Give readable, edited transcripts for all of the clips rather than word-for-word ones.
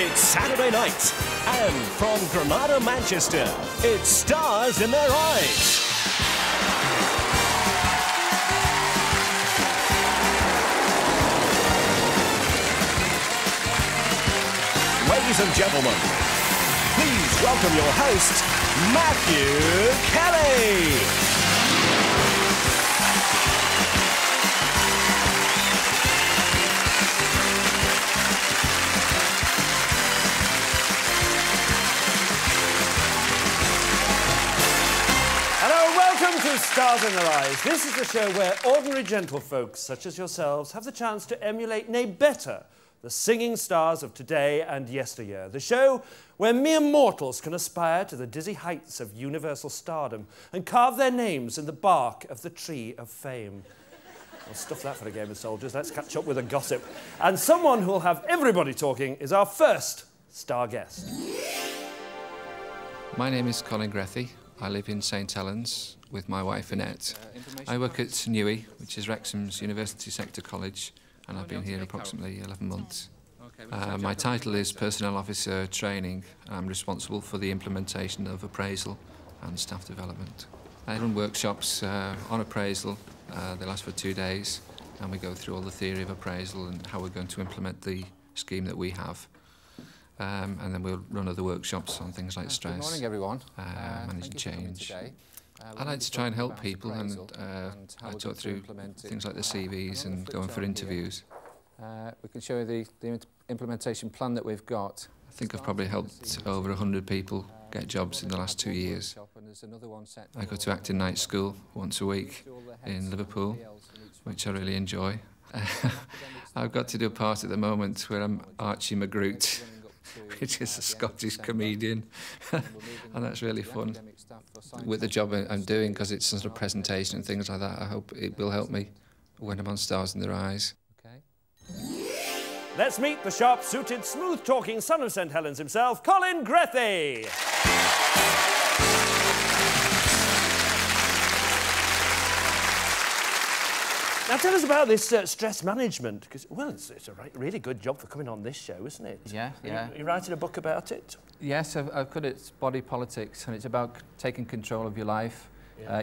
It's Saturday night, and from Granada, Manchester, it's Stars in Their Eyes. Ladies and gentlemen, please welcome your host, Matthew Kelly. Welcome to Stars in Their Eyes. This is the show where ordinary gentlefolk such as yourselves have the chance to emulate, nay better, the singing stars of today and yesteryear. The show where mere mortals can aspire to the dizzy heights of universal stardom and carve their names in the bark of the tree of fame. Well, stuff that for a game of soldiers. Let's catch up with a gossip. And someone who'll have everybody talking is our first star guest. My name is Colin Grethy. I live in St Helens with my wife Annette. I work at Newey, which is Wrexham's University Sector College, and I've been here approximately 11 months. My title is Personnel Officer Training. I'm responsible for the implementation of appraisal and staff development. I run workshops on appraisal. They last for 2 days, and we go through all the theory of appraisal and how we're going to implement the scheme that we have. And then we'll run other workshops on things like stress. Good morning, everyone. Managing change. I like to try and help people, and I talk through things like the CVs and going for interviews. We can show you the implementation plan that we've got. I think I've probably helped over 100 people get jobs in the last 2 years. I go to acting night school once a week in Liverpool, which I really enjoy. I've got to do a part at the moment where I'm Archie Magrutte, which is a Scottish comedian, and that's really fun. With the job I'm doing, because it's sort of presentation and things like that, I hope it will help me when I'm on Stars in Their Eyes. Let's meet the sharp-suited, smooth-talking son of St Helens himself, Colin Grethy. Now tell us about this stress management, because, well, it's a really good job for coming on this show, isn't it? Yeah. You're writing a book about it? Yes, I've got it, it's Body Politics, and it's about taking control of your life.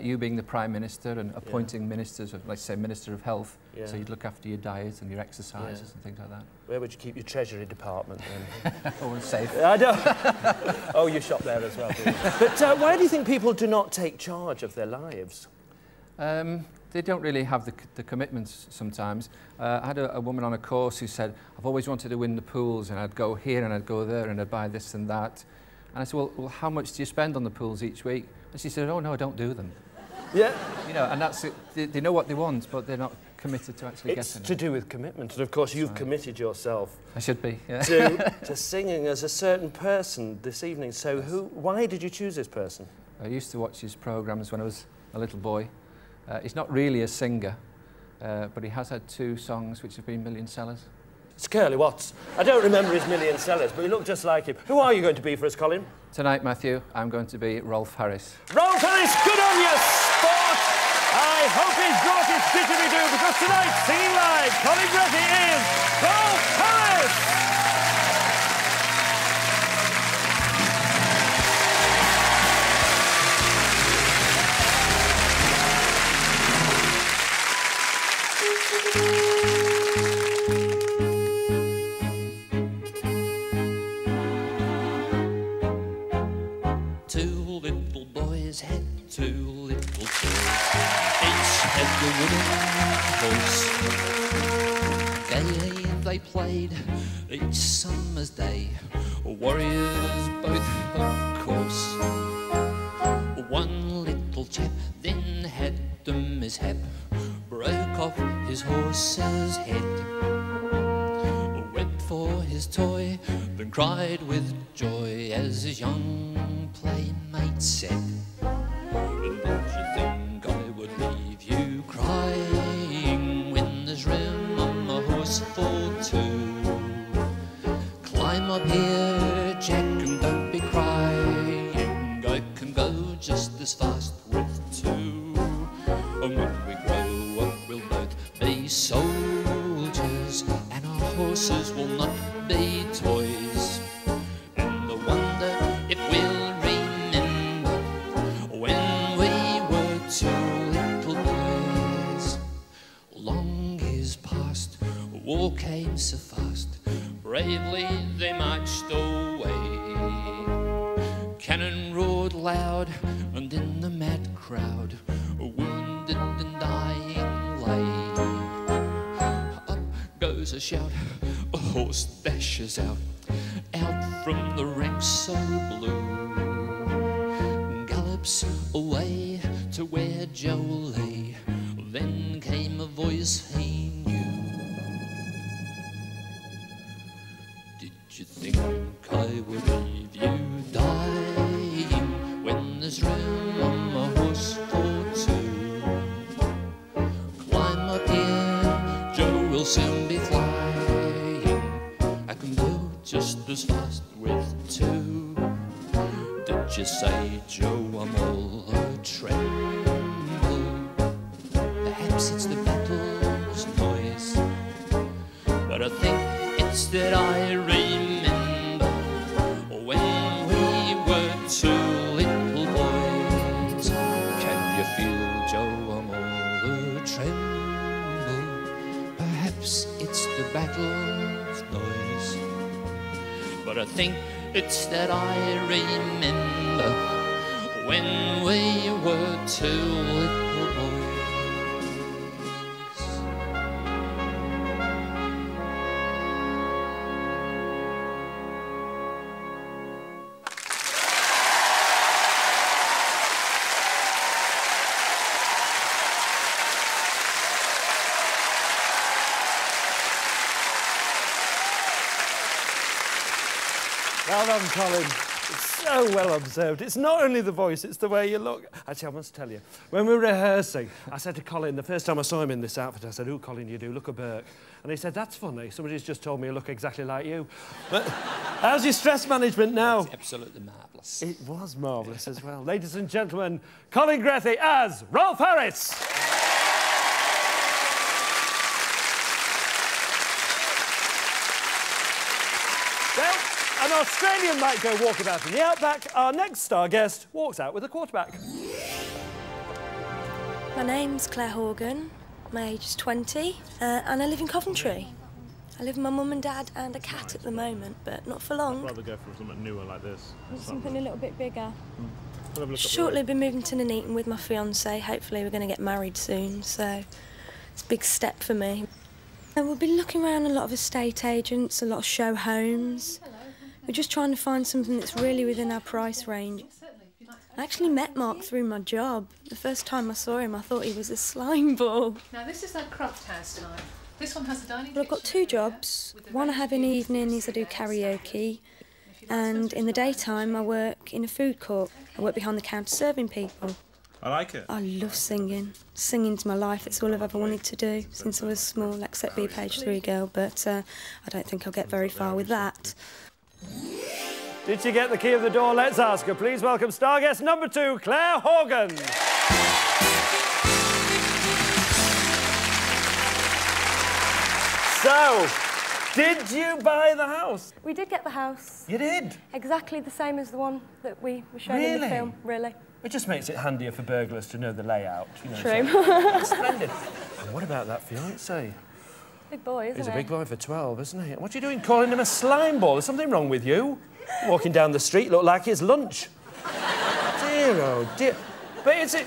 You being the Prime Minister and appointing ministers, of, like say, Minister of Health, so you'd look after your diet and your exercises and things like that. Where would you keep your Treasury Department then? Oh, and safe. I don't. Oh, you shop there as well, do you? But why do you think people do not take charge of their lives? They don't really have the commitments sometimes. I had a woman on a course who said, I've always wanted to win the pools, and I'd go here and I'd go there and I'd buy this and that. And I said, well, how much do you spend on the pools each week? And she said, oh, no, I don't do them. Yeah. You know, and that's it. They know what they want, but they're not committed to actually getting it. It's to do with commitment, and of course you've committed yourself. I should be, yeah. to singing as a certain person this evening. So why did you choose this person? I used to watch his programmes when I was a little boy. He's not really a singer, but he has had 2 songs which have been million sellers. It's Curly Watts. I don't remember his million sellers, but he looked just like him. Who are you going to be for us, Colin? Tonight, Matthew, I'm going to be Rolf Harris. Rolf Harris, good on you, sport! I hope he's brought his didgeridoo, because tonight, singing live, Colin Grethy is Rolf Harris! Had 2 little toys, each had the wooden horse. Gaily they played each summer's day, warriors both, of course. One little chap then had a mishap, broke off his horse's head, wept for his toy, then cried with joy as his young playmate said, "Don't you think I would leave you crying when there's room on a horse for 2? Climb up here, Jack, and don't be crying. I can go just as fast with 2. And when we grow up, we'll both be soldiers, and our horses will not be toys." war came so fast, bravely they marched away. Cannon roared loud, and in the mad crowd, wounded and dying lay. Up goes a shout, a horse dashes out from the ranks so blue, gallops away to where Joe lay. Then came a voice he knew. Did you think I would leave you dying when there's room on my horse for two? Climb up here, Joe will soon be flying. I can go just as fast with two. Did you say, Joe, I'm all a tremble? Perhaps it's the battle's noise, but I think it's that I remember when we were two little boys. Can you feel, Joe, I'm all a tremble? Perhaps it's the battle's noise, but I think it's that I remember when we were two little boys. Well done, Colin. It's so well observed. It's not only the voice, it's the way you look. Actually, I must tell you, when we were rehearsing, I said to Colin, the first time I saw him in this outfit, I said, "Oh, Colin, you do look a Burke." And he said, "That's funny. Somebody's just told me I look exactly like you." But how's your stress management now? It's absolutely marvellous. It was marvellous as well. Ladies and gentlemen, Colin Grethy as Rolf Harris. Well, an Australian might go walkabout in the outback. Our next star guest walks out with a quarterback. My name's Claire Horgan. My age is 20, and I live in Coventry. I live with my mum and dad and a cat at the moment, but not for long. I'd rather go for something newer like this. Something a little bit bigger. We'll have a look up Shortly, be moving to Nuneaton with my fiancé. Hopefully, we're going to get married soon, so it's a big step for me. And we've been looking around a lot of estate agents, a lot of show homes. We're just trying to find something that's really within our price range. I actually met Mark through my job. The first time I saw him, I thought he was a slime ball. Now, this is that craft house tonight. This one has a dining Well, I've got two jobs. One I have in the evenings, I do karaoke. And in the daytime, I work in a food court. I work behind the counter serving people. I like it. I love singing. Singing's my life. It's all I've ever wanted to do since I was small, except be a page 3 girl. But I don't think I'll get very far with that. Did she get the key of the door? Let's ask her. Please welcome star guest number 2, Claire Horgan. So, did you buy the house? We did get the house. You did? Exactly the same as the one that we were shown in the film, really. It just makes it handier for burglars to know the layout. You know, True. So. Splendid. And what about that fiancé? Big boy, isn't he? He's a big boy for 12, isn't he? What are you doing calling him a slime ball? There's something wrong with you. Walking down the street looked like his lunch. Dear, oh dear. But is it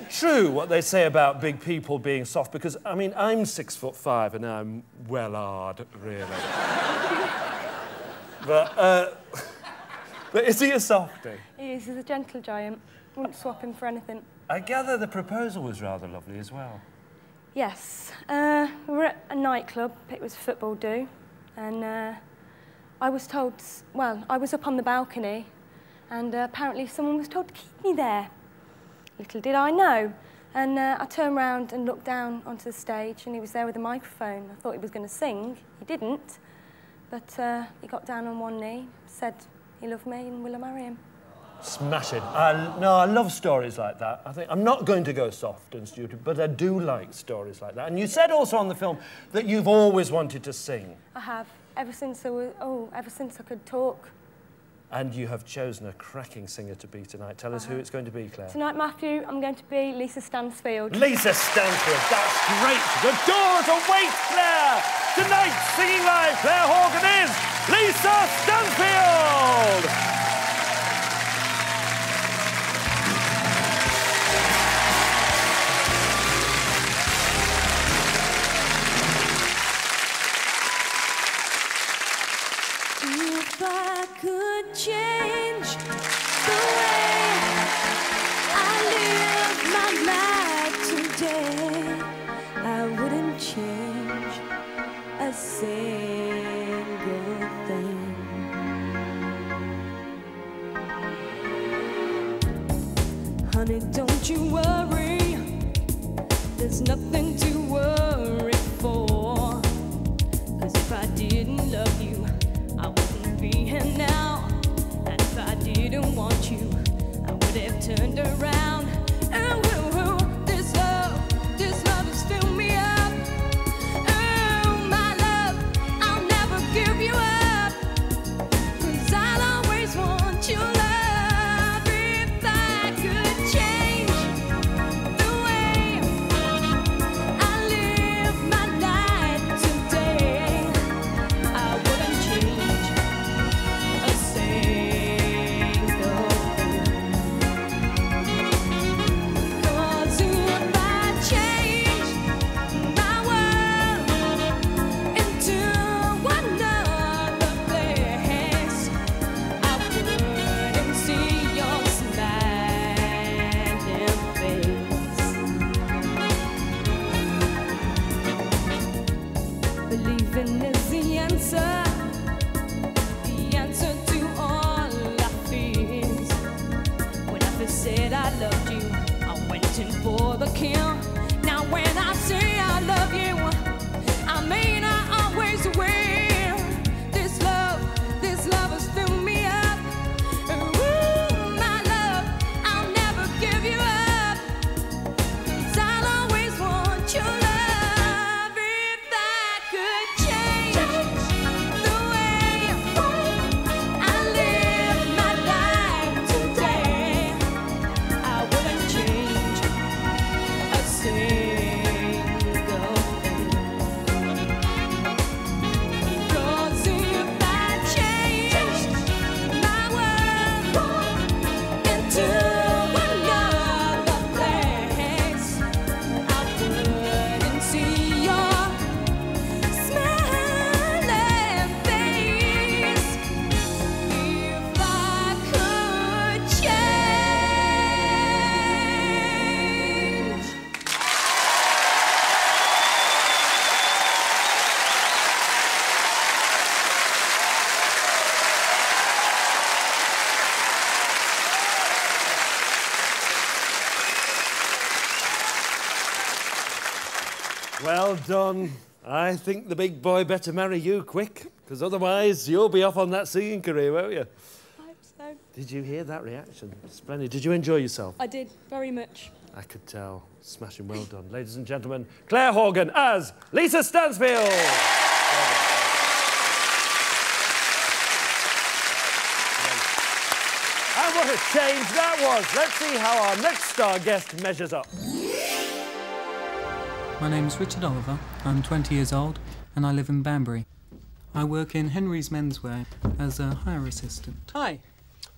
true what they say about big people being soft? Because, I mean, I'm 6'5" and I'm well hard, really. But is he a softie? He is. He's a gentle giant. Wouldn't swap him for anything. I gather the proposal was rather lovely as well. Yes. We were at a nightclub. It was football do. And I was told... Well, I was up on the balcony and apparently someone was told to keep me there. Little did I know. And I turned round and looked down onto the stage and he was there with a microphone. I thought he was going to sing. He didn't. But he got down on one knee, said he loved me and will I marry him. Smashing. I love stories like that. I'm not going to go soft and stupid, but I do like stories like that. And you said also on the film that you've always wanted to sing. I have. Ever since I could talk. And you have chosen a cracking singer to be tonight. Tell us who it's going to be, Claire. Tonight, Matthew, I'm going to be Lisa Stansfield. Lisa Stansfield, that's great. The doors await Claire. Tonight, singing live, Claire Horgan is Lisa Stansfield. If I could change the way I live my life today, I wouldn't change a single thing. Honey, don't you worry, there's nothing to worry for. 'Cause if I didn't love you, I wouldn't be here now. And if I didn't want you, I would have turned around. Oh, oh, oh, this love has filled me up. Oh, my love, I'll never give you up. 'Cause I'll always want your love. If I could change the way I live my life today, I wouldn't change a single thing. 'Cause if I change my world into another place, I wouldn't see your smiling face. Believing is the answer to all our fears. When I first said I loved you, I went in for the kill. Now when I say I love you, I may not always will. This love has filled me up. Ooh, my love, I'll never give you up. 'Cause I'll always want your love. If I could change the way I live my life today, I wouldn't change a single thing. 'Cause if I changed my world into another place, I wouldn't see your smiling face. If I could change. Well done. I think the big boy better marry you quick, because otherwise you'll be off on that singing career, won't you? I hope so. Did you hear that reaction? Splendid. Did you enjoy yourself? I did, very much. I could tell. Smashing, well done. Ladies and gentlemen, Claire Horgan as Lisa Stansfield. And what a change that was. Let's see how our next star guest measures up. My name is Richard Oliver. I'm 20 years old and I live in Banbury. I work in Henry's Menswear as a hire assistant. Hi.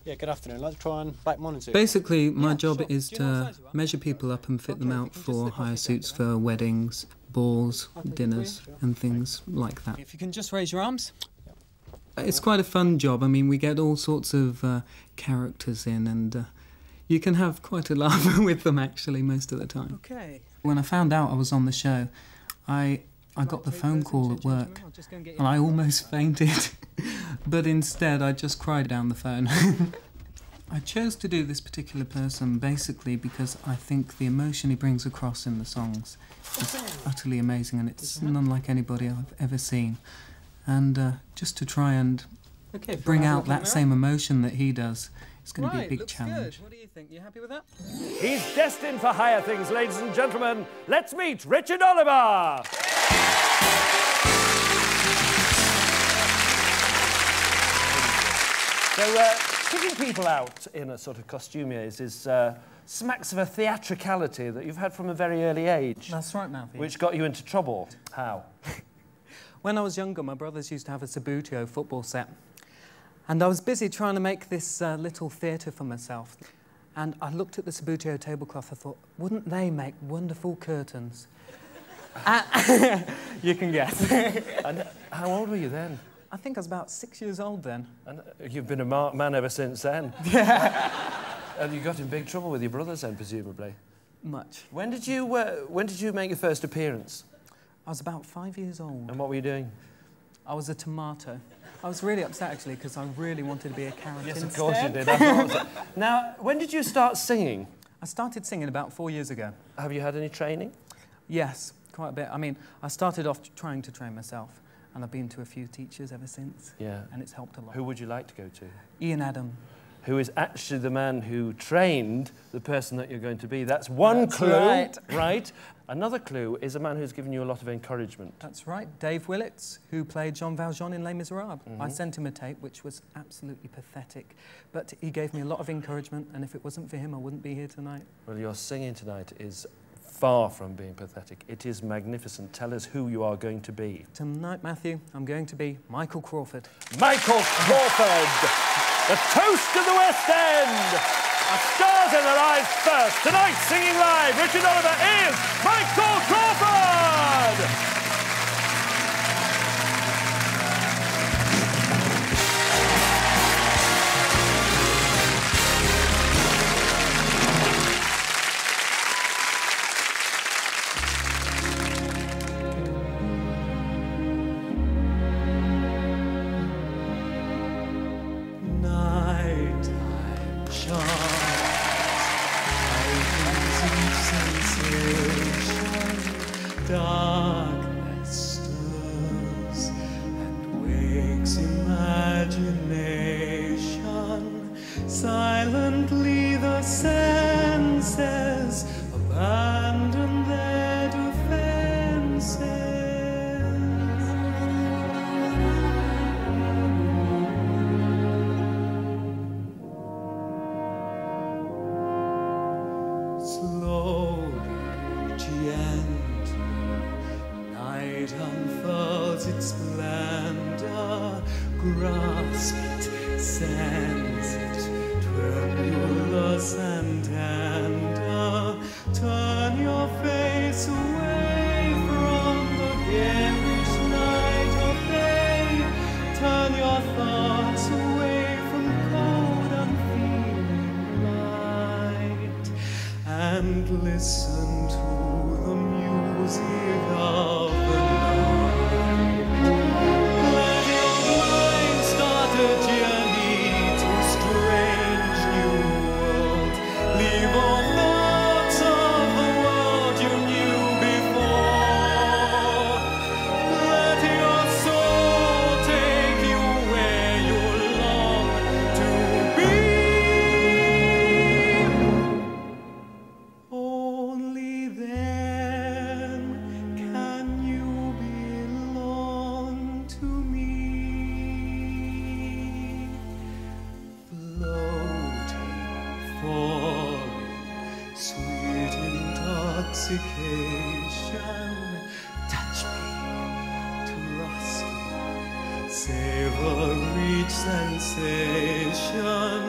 Yeah, good afternoon. Let's try on black morning suit. Basically, my job is to measure people up and fit them out for hire suits for weddings, balls, dinners, and things like that. If you can just raise your arms. It's quite a fun job. I mean, we get all sorts of characters in, and you can have quite a laugh with them, actually, most of the time. Okay. When I found out I was on the show, I got the phone call at work, and I almost fainted. But instead, I just cried down the phone. I chose to do this particular person basically because I think the emotion he brings across in the songs is utterly amazing, and it's none like anybody I've ever seen. And just to try and bring out that same emotion that he does, it's going to be a big challenge. Good. What do you think? You happy with that? He's destined for higher things, ladies and gentlemen. Let's meet Richard Oliver. So, picking people out in a sort of costumiers is smacks of a theatricality that you've had from a very early age. That's right, Matthew. Which got you into trouble. How? When I was younger, my brothers used to have a Subbuteo football set. And I was busy trying to make this little theatre for myself. And I looked at the Subbuteo tablecloth, I thought, wouldn't they make wonderful curtains? You can guess. And how old were you then? I think I was about 6 years old then. And you've been a marked man ever since then. And you got in big trouble with your brothers then, presumably? Much. When did you make your first appearance? I was about 5 years old. And what were you doing? I was a tomato. I was really upset, actually, because I really wanted to be a carrot Yes, instead. of course you did. I thought so. Now, when did you start singing? I started singing about 4 years ago. Have you had any training? Yes, quite a bit. I mean, I started off trying to train myself, and I've been to a few teachers ever since. Yeah. And it's helped a lot. Who would you like to go to? Ian Adam. Who is actually the man who trained the person that you're going to be. That's one clue, right. Right? Another clue is a man who's given you a lot of encouragement. That's right. Dave Willits, who played Jean Valjean in Les Miserables. I sent him a tape which was absolutely pathetic, but he gave me a lot of encouragement, and if it wasn't for him, I wouldn't be here tonight. Well, your singing tonight is far from being pathetic. It is magnificent. Tell us who you are going to be. Tonight, Matthew, I'm going to be Michael Crawford. Michael Crawford, the toast of the West End. A Stars in Their Lives first. Tonight, singing live, Richard Oliver is Michael Crawford! Darkness stirs and wakes imagination. Silently the senses abandon their defenses. Slowly, gently, night unfurls its splendor. Grasp it, sense it, tremulous and tender. Turn your face away from the garish light of day. Turn your thoughts away from cold, unfeeling light, and listen to the music of the night. Let your mind start a journey to a strange new world. Leave all thoughts of the world you knew before. Let your soul take you where you long to be. Only then can you belong to me. Floating, falling, sweet intoxication. Touch me, trust me, savor each sensation.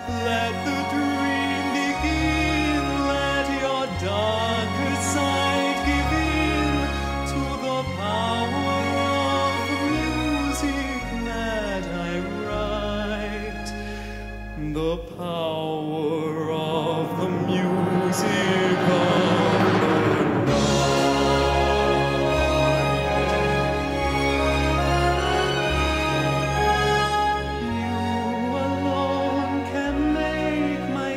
Let the dream begin. Let your darker side give in to the power of the music that I write. The power of the music of the night. You alone can make my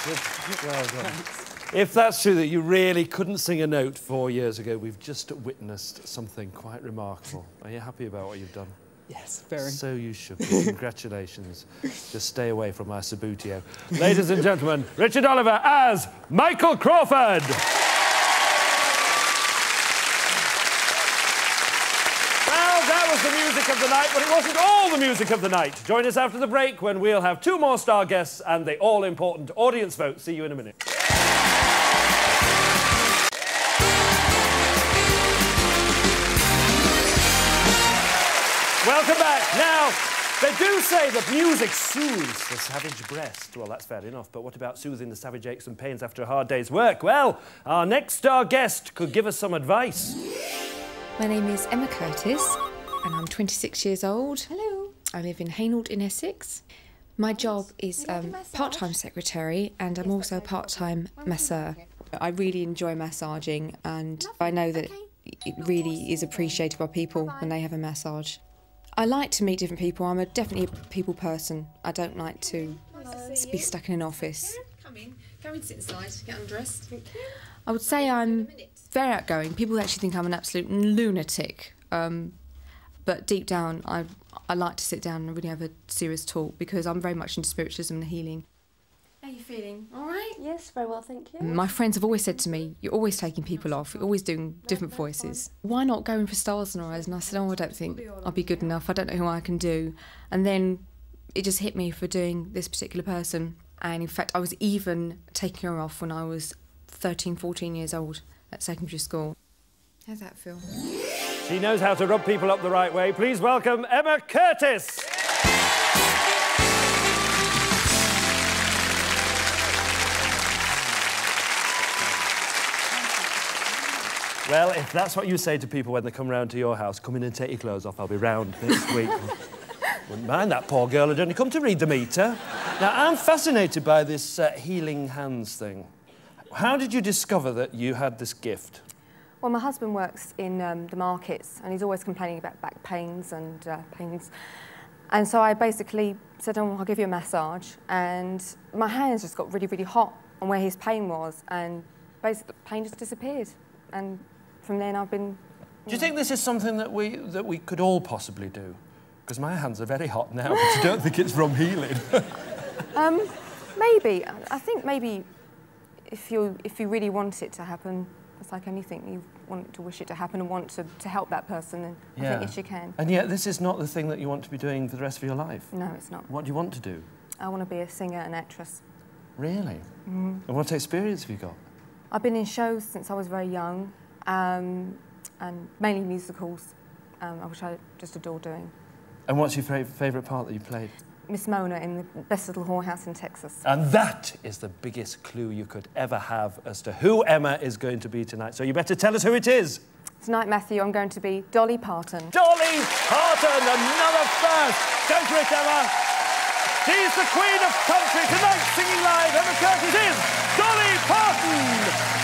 Richard. Well done. If that's true that you really couldn't sing a note 4 years ago, we've just witnessed something quite remarkable. Are you happy about what you've done? Yes, very. So you should be. Congratulations. Just stay away from my Sabutio. Ladies and gentlemen, Richard Oliver as Michael Crawford. Well, that was the music of the night, but it wasn't all the music of the night. Join us after the break when we'll have 2 more star guests and the all-important audience vote. See you in a minute. Welcome back. Now, they do say that music soothes the savage breast. Well, that's fair enough, but what about soothing the savage aches and pains after a hard day's work? Well, our next star guest could give us some advice. My name is Emma Curtis, and I'm 26 years old. Hello. I live in Hainault in Essex. My job is part-time secretary, and I'm also a part-time masseur. I really enjoy massaging, and I know that it really is appreciated by people when they have a massage. I like to meet different people. I'm definitely a people person. I don't like to be stuck in an office. Come in, sit inside, get undressed. I would say I'm very outgoing. People actually think I'm an absolute lunatic. But deep down, I like to sit down and really have a serious talk because I'm very much into spiritualism and healing. How are you feeling? All right? Yes, very well, thank you. My friends have always said to me, you're always taking people off, you're always doing different voices. Why not go in for Stars in the Eyes? And I said, oh, I don't think I'll be good enough. I don't know who I can do. And then it just hit me for doing this particular person. And in fact, I was even taking her off when I was 13, 14 years old at secondary school. How's that feel? She knows how to rub people up the right way. Please welcome Emma Curtis. Well, if that's what you say to people when they come round to your house, come in and take your clothes off, I'll be round next week. Wouldn't mind, that poor girl had only come to read the meter. Now, I'm fascinated by this healing hands thing. How did you discover that you had this gift? Well, my husband works in the markets and he's always complaining about back pains and pains. And so I basically said, oh, I'll give you a massage. And my hands just got really, really hot on where his pain was. And basically the pain just disappeared. And from then I've been... Do you think this is something that we could all possibly do? Because my hands are very hot now, but I don't think it's from healing. Maybe. I think maybe if you really want it to happen, it's like anything, you want to wish it to happen and want to help that person, then I think yes, you can. And yet this is not the thing that you want to be doing for the rest of your life. No, it's not. What do you want to do? I want to be a singer and actress. Really? Mm-hmm. And what experience have you got? I've been in shows since I was very young, and mainly musicals, which I just adore doing. And what's your favourite part that you played? Miss Mona in the Best Little Whorehouse in Texas. And that is the biggest clue you could ever have as to who Emma is going to be tonight. So you better tell us who it is. Tonight, Matthew, I'm going to be Dolly Parton. Dolly Parton, another first. Go for it, Emma. She's the Queen of Country. Tonight, singing live, Emma Curtis is Dolly Parton.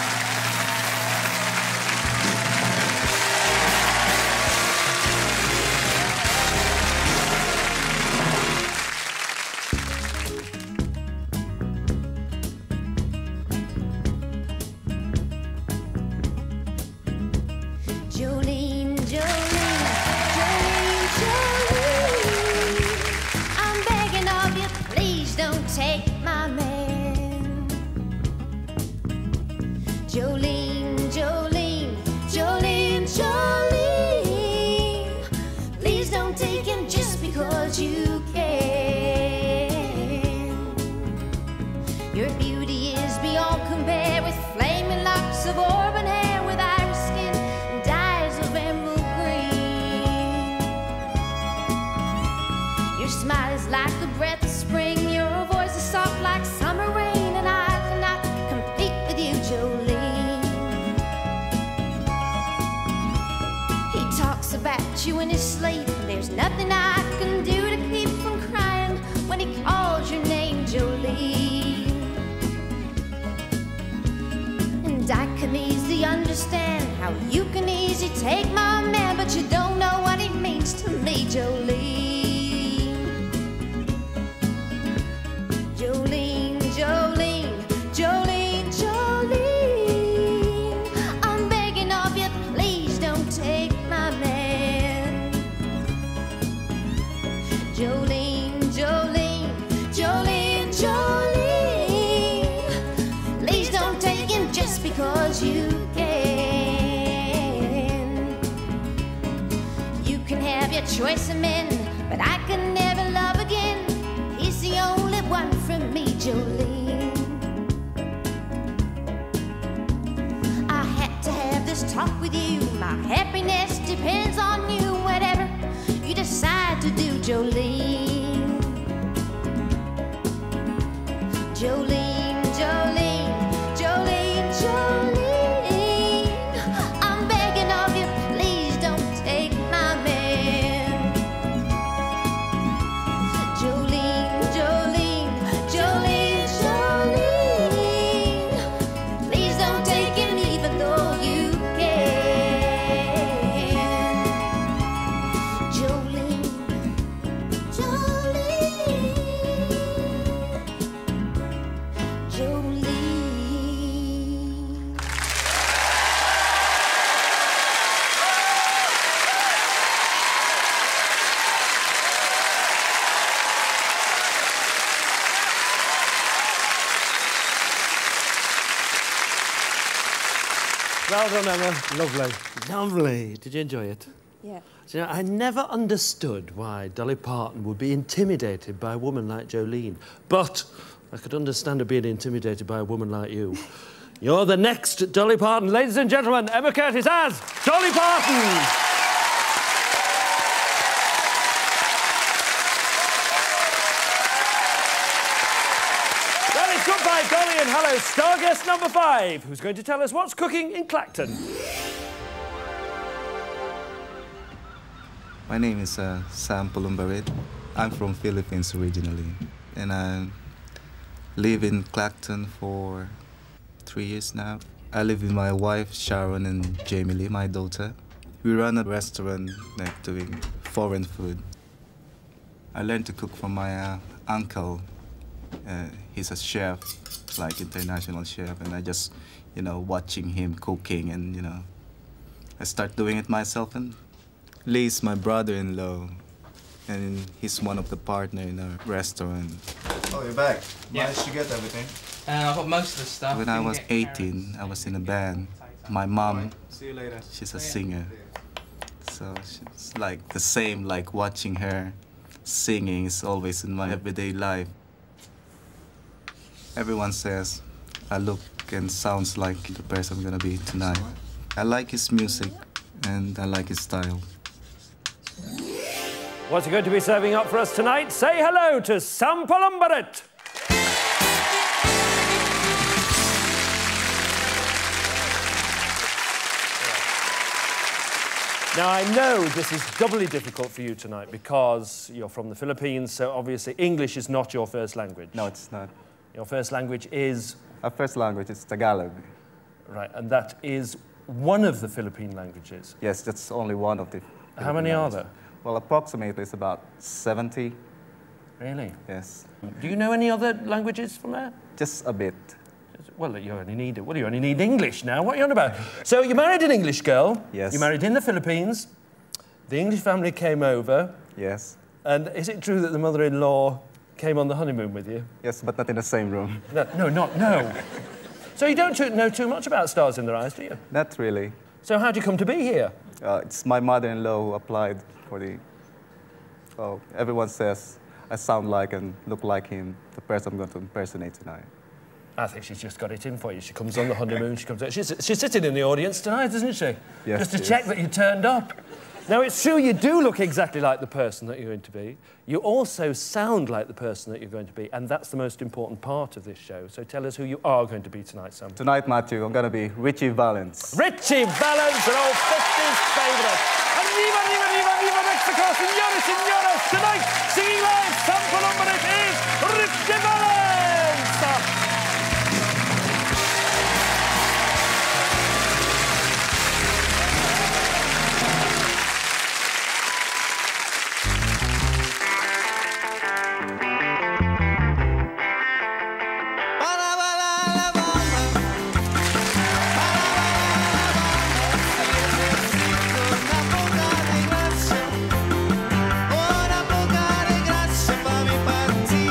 You in his sleep, there's nothing I can do to keep from crying when he calls your name, Jolene. And I can easily understand how you can easily take my man, but you don't know what it means to me, Jolene. Jolene, Jolene, your choice of men, but I can never love again. He's the only one for me, Jolene. I had to have this talk with you. My happiness depends on you. Whatever you decide to do, Jolene. Jolene, Jolene, Jolene, Jolene. I'm begging of you, please don't take my man. Jolene, Jolene, Jolene, Jolene. Please don't take him even though you can. Jolene, Jolene, Jolene. Well done, Emma. Lovely. Lovely. Did you enjoy it? Yeah. Do you know, I never understood why Dolly Parton would be intimidated by a woman like Jolene. But I could understand her being intimidated by a woman like you. You're the next Dolly Parton. Ladies and gentlemen, Emma Curtis as Dolly Parton. Well, it's goodbye, Dolly, and hello, star guest number 5, who's going to tell us what's cooking in Clacton. My name is Sam Palumbarit. I'm from Philippines originally, and I live in Clacton for 3 years now. I live with my wife, Sharon, and Jamie Lee, my daughter. We run a restaurant like doing foreign food. I learned to cook from my uncle. He's a chef, like international chef, and I just, watching him cooking, and I start doing it myself. And Lee's my brother-in-law, and he's one of the partners in our restaurant. Oh, you're back. Yeah. Managed to get everything? I've got most of the stuff. When I was 18, I was in a band. My mom, See you later. she's a singer. So it's like the same, like watching her singing is always in my everyday life. Everyone says I look and sounds like the person I'm gonna be tonight. I like his music and I like his style. What's he going to be serving up for us tonight? Say hello to Sam Palumbarit. Now, I know this is doubly difficult for you tonight because you're from the Philippines, so obviously English is not your first language. No, it's not. Your first language is? Our first language is Tagalog. Right, and that is one of the Philippine languages? Yes, that's only one of the How many are there? Well, approximately it's about 70. Really? Yes. Do you know any other languages from there? Just a bit. Well, you only need you only need English now. What are you on about? So you married an English girl. Yes. You married in the Philippines. The English family came over. Yes. And is it true that the mother-in-law came on the honeymoon with you? Yes, but not in the same room. No. So you don't know too much about Stars in Their Eyes, do you? Not really. So how did you come to be here? It's my mother-in-law who applied for the... Oh, everyone says I sound like and look like him, the person I'm going to impersonate tonight. I think she's just got it in for you. She comes on the honeymoon, she comes out. She's sitting in the audience tonight, isn't she? Yes, just to check that you turned up. Now, it's true you do look exactly like the person that you're going to be. You also sound like the person that you're going to be, and that's the most important part of this show. So tell us who you are going to be tonight, Sam. Tonight, Matthew, I'm going to be Richie Valens. Richie Valens, an old 50s favourite. And viva, viva, viva, viva Mexico, señores, señoras. Tonight, singing live, Sam Palumbarit is Richie Valens. Una poca de gracia pa' mi partida.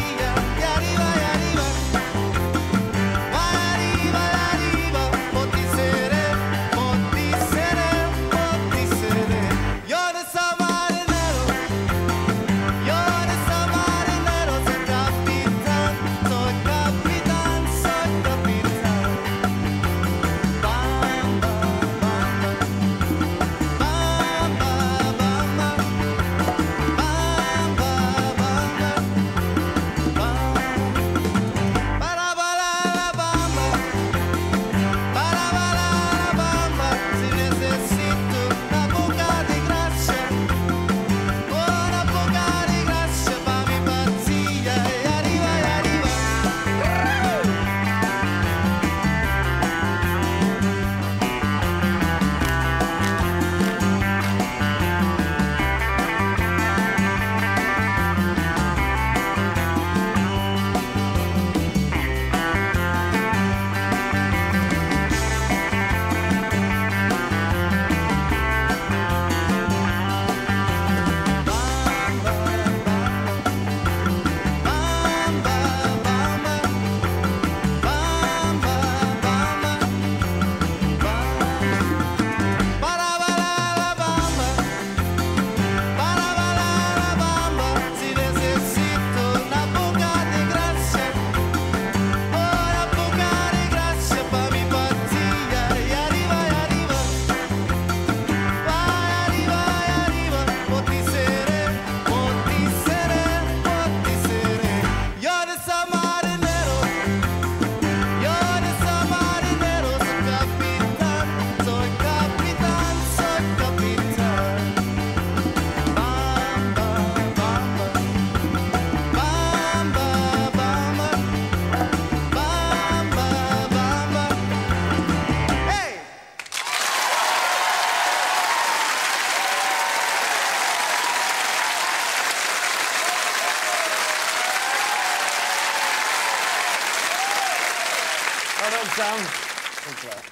down.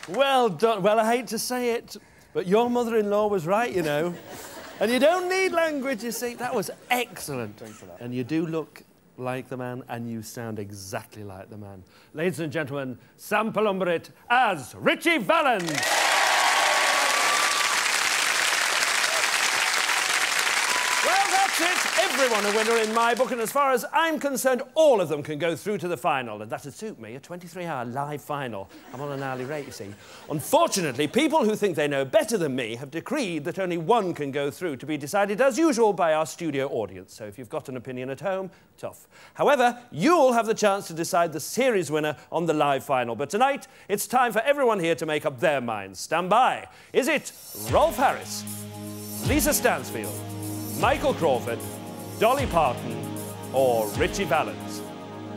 Well done. Well, I hate to say it, but your mother-in-law was right, you know. And you don't need language, you see. That was excellent. Thanks for that. And you do look like the man, and you sound exactly like the man. Ladies and gentlemen, Sam Palumborit as Ritchie Valens. Everyone a winner in my book, and as far as I'm concerned, all of them can go through to the final, and that'd suit me, a 23-hour live final. I'm on an hourly rate, you see. Unfortunately, people who think they know better than me have decreed that only one can go through, to be decided, as usual, by our studio audience. So if you've got an opinion at home, tough. However, you'll have the chance to decide the series winner on the live final. But tonight, it's time for everyone here to make up their minds. Stand by. Is it Rolf Harris, Lisa Stansfield, Michael Crawford, Dolly Parton, or Ritchie Valens?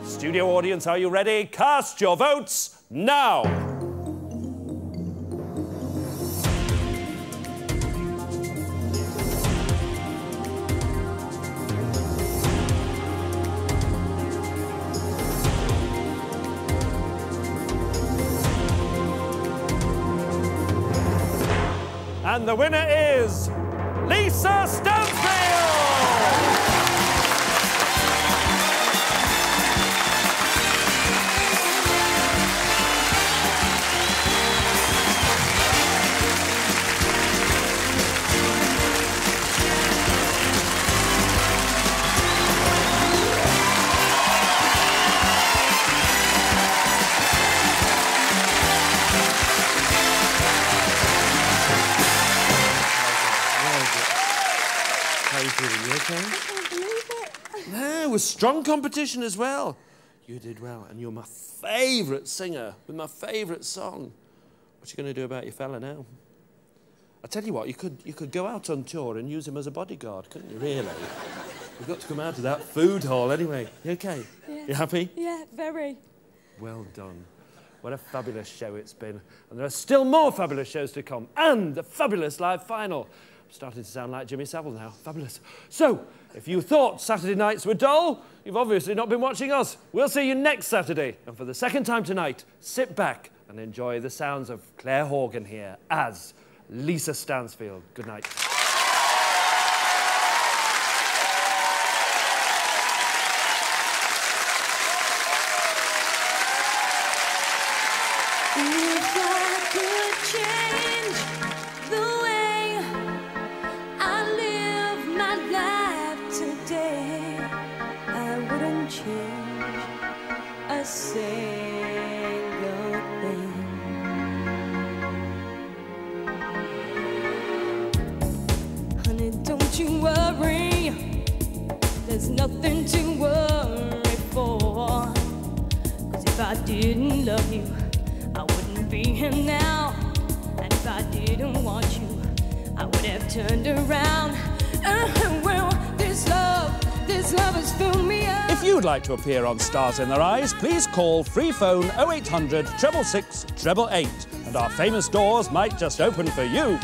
Studio audience, are you ready? Cast your votes now! And the winner is Lisa Stansfield! No, it was strong competition as well. You did well, and you're my favourite singer with my favourite song. What are you going to do about your fella now? I tell you what, you could go out on tour and use him as a bodyguard, couldn't you, really? We've got to come out of that food hall anyway. You OK? Yeah. You happy? Yeah, very. Well done. What a fabulous show it's been. And there are still more fabulous shows to come. And the fabulous live final. I'm starting to sound like Jimmy Savile now. Fabulous. So, if you thought Saturday nights were dull, you've obviously not been watching us. We'll see you next Saturday. And for the second time tonight, sit back and enjoy the sounds of Claire Horgan here as Lisa Stansfield. Good night. If I could change the way I live my life today, I wouldn't change a single thing. Honey, don't you worry, there's nothing to worry for. 'Cause if I didn't love you, I wouldn't be here now. And if I didn't want you, I would have turned around. Well, this love has filled me up. If you'd like to appear on Stars in Their Eyes, please call free phone 0800 666 888, and our famous doors might just open for you.